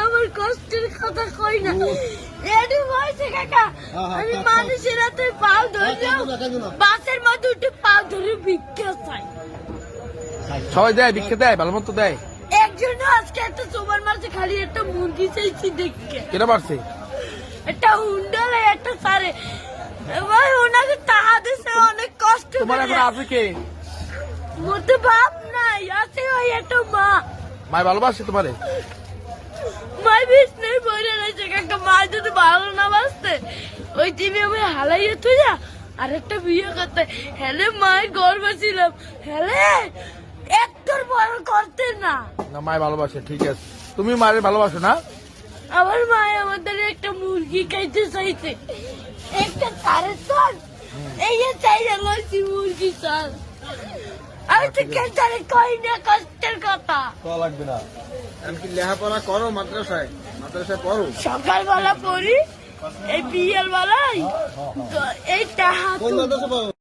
আমার কষ্টের কথা কই না এডি হইছে কাকা আমি মানুষের হাতে পাও ধরলাম বাসের মধ্যে উঠে পাও ধরে ভিক্ষা চাই সবাই দেয় ভিক্ষা দেয় ভালো মতো দেয় একজন আজকে একটা সুপার মার্কেটে খালি একটা মুরগি চাইছি দেখে কেন পারছে একটা হুন্ডালে একটা সারে ভাই ওনাকে টাকা দিছে অনেক কষ্ট তোমার এখন আছে কে মতে বাপ নাই আছে ওই একটা মা মাই ভালোবাসে তোমারে মাই বিষ্ণু বইরে রয়েছে কাকা মা যদি ভালো না বাসতে ওই টিভি আমি হালাইয়ে তুই যা আরেকটা বিয়ে করতে হেলে মায়ের গর্ব ছিলাম হেলে একটার বড় করতে না না মাই ভালোবাসে ঠিক আছে তুমি মায়ের ভালোবাসো না আমার মায় আমাদের একটা মুরগি খাইতে চাইছে একটা সাড়ে চাল এই যে চাইলে লইছি মুরগি চাল আমি তো কেন কই না কষ্টের কথা লাগবে না এমনকি লেখাপড়া করো মাদ্রাসায় পড়ো সকালবেলা পড়ি এই বিয়ের বেলায় এই টাকা কোন মাদ্রাসা পড়ো